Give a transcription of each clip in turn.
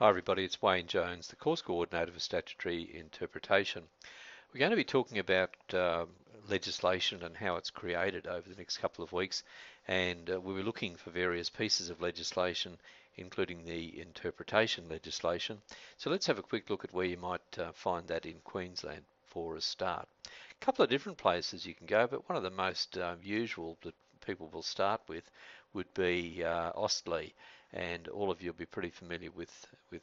Hi everybody, it's Wayne Jones, the course coordinator for statutory interpretation. We're going to be talking about legislation and how it's created over the next couple of weeks, and we were looking for various pieces of legislation, including the interpretation legislation. So let's have a quick look at where you might find that in Queensland for a start. A couple of different places you can go, but one of the most usual that people will start with would be Australia, and all of you will be pretty familiar with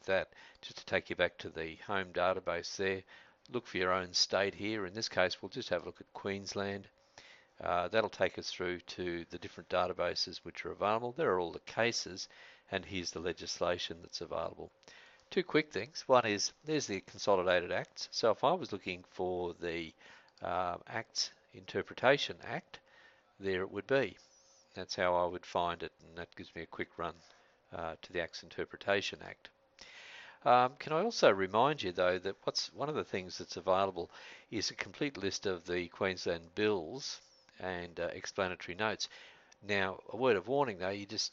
that. Just to take you back to the home database there, look for your own state here. In this case, we'll just have a look at Queensland. That'll take us through to the different databases which are available. There are all the cases, and here's the legislation that's available. Two quick things. One is there's the Consolidated Acts. So if I was looking for the Acts Interpretation Act, there it would be. That's how I would find it, and that gives me a quick run to the Acts Interpretation Act. Can I also remind you, though, that one of the things that's available is a complete list of the Queensland bills and explanatory notes. Now, a word of warning, though, it's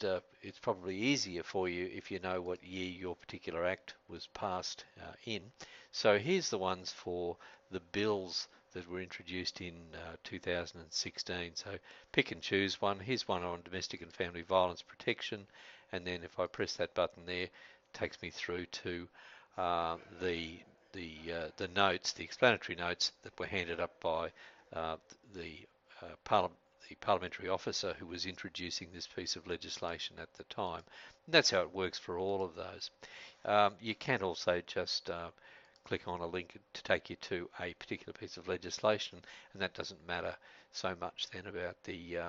probably easier for you if you know what year your particular act was passed in. So here's the ones for the bills that were introduced in 2016. So pick and choose one. Here's one on domestic and family violence protection, and then if I press that button there, it takes me through to the notes, the explanatory notes that were handed up by the parliamentary officer who was introducing this piece of legislation at the time. And that's how it works for all of those. You can also just click on a link to take you to a particular piece of legislation, and that doesn't matter so much then about the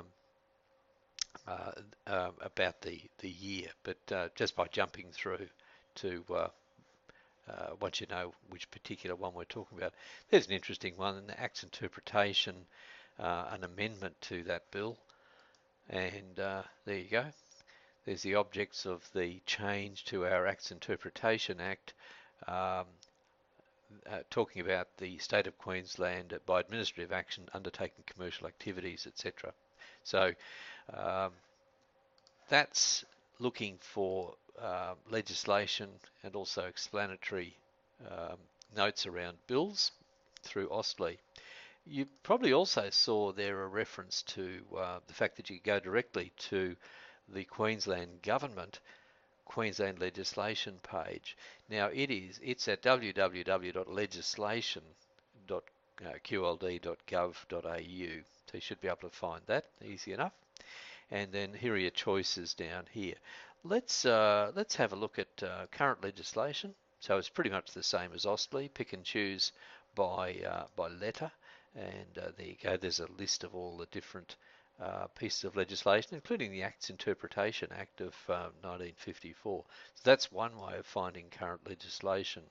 year, but just by jumping through to once you know which particular one we're talking about. There's an interesting one in the Acts Interpretation, an amendment to that bill, and there you go. There's the objects of the change to our Acts Interpretation Act, talking about the state of Queensland by administrative action undertaking commercial activities, etc. So that's looking for legislation and also explanatory notes around bills through Australia. You probably also saw there a reference to the fact that you go directly to the Queensland government Queensland legislation page. Now it's at www.legislation.qld.gov.au, so you should be able to find that easy enough. And then here are your choices down here. Let's have a look at current legislation. So it's pretty much the same as Australia. Pick and choose by letter, and there you go. There's a list of all the different pieces of legislation, including the Acts Interpretation Act of 1954. So that's one way of finding current legislation.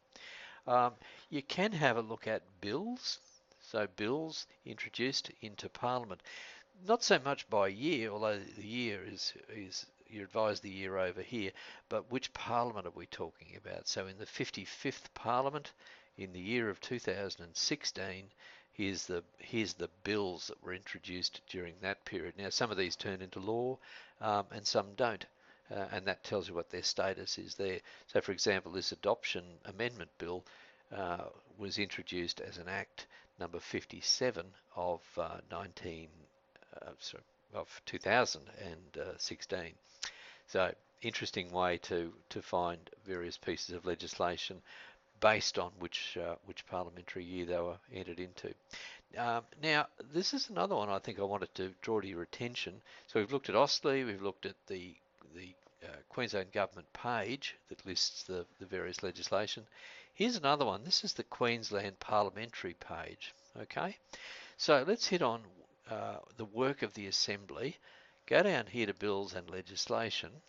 You can have a look at bills. So bills introduced into Parliament. Not so much by year, although the year is you're advised the year over here, but which Parliament are we talking about? So in the 55th Parliament, in the year of 2016, here's the bills that were introduced during that period. Now some of these turn into law and some don't, and that tells you what their status is there. So for example, this adoption amendment bill was introduced as an Act number 57 of 2016. So interesting way to find various pieces of legislation based on which parliamentary year they were entered into. Now, this is another one I think I wanted to draw to your attention. So we've looked at Australia, we've looked at the Queensland Government page that lists the various legislation. Here's another one. This is the Queensland Parliamentary page. Okay, so let's hit on the work of the Assembly. Go down here to Bills and Legislation.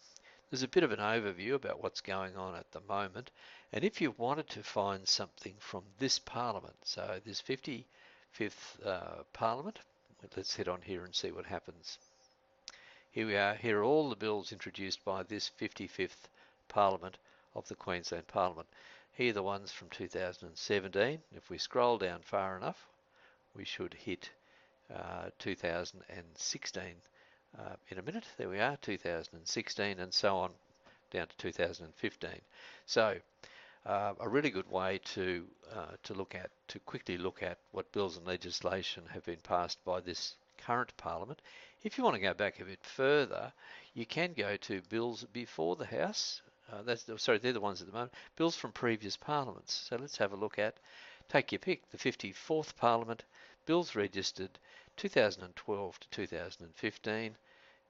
There's a bit of an overview about what's going on at the moment, and if you wanted to find something from this Parliament, so this 55th Parliament, let's head on here and see what happens. Here we are. Here are all the bills introduced by this 55th Parliament of the Queensland Parliament. Here are the ones from 2017. If we scroll down far enough, we should hit 2016 in a minute. There we are, 2016, and so on down to 2015. So a really good way to quickly look at what bills and legislation have been passed by this current Parliament. If you want to go back a bit further, you can go to bills before the House. They're the ones at the moment. Bills from previous parliaments. So let's have a look at, take your pick, the 54th Parliament, bills registered 2012 to 2015,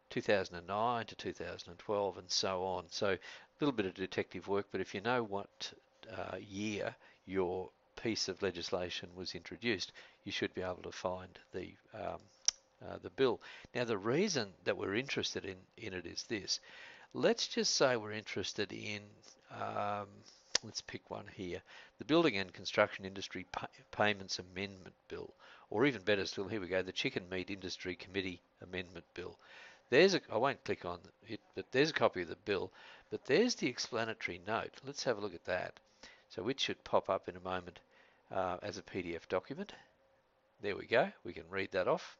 2009 to 2012, and so on. So a little bit of detective work, but if you know what year your piece of legislation was introduced, you should be able to find the bill. Now, the reason that we're interested in it is this. Let's just say we're interested in, let's pick one here, the Building and Construction Industry Payments Amendment Bill, or even better still, here we go, the Chicken Meat Industry Committee Amendment Bill. I won't click on it, but there's a copy of the bill, but there's the explanatory note. Let's have a look at that. So which should pop up in a moment as a PDF document. There we go. We can read that off.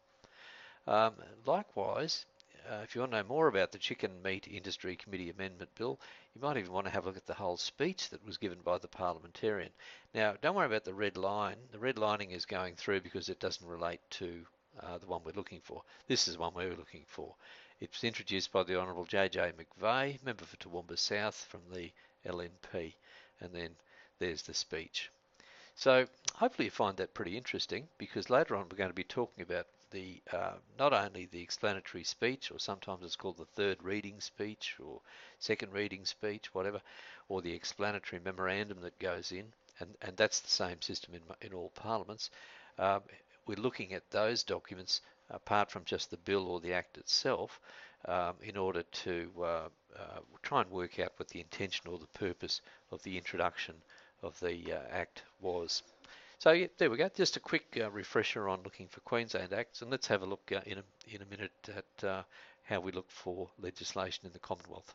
Likewise, if you want to know more about the Chicken Meat Industry Committee Amendment Bill, you might even want to have a look at the whole speech that was given by the parliamentarian. Now, don't worry about the red line. The red lining is going through because it doesn't relate to the one we're looking for. This is the one we're looking for. It was introduced by the Honourable J.J. McVeigh, member for Toowoomba South from the LNP, and then there's the speech. So hopefully you find that pretty interesting, because later on we're going to be talking about the not only the explanatory speech, or sometimes it's called the third reading speech or second reading speech, whatever, or the explanatory memorandum that goes in, and that's the same system in all parliaments. We're looking at those documents apart from just the bill or the act itself, in order to try and work out what the intention or the purpose of the introduction of the Act was. So yeah, there we go, just a quick refresher on looking for Queensland Acts, and let's have a look in a minute at how we look for legislation in the Commonwealth.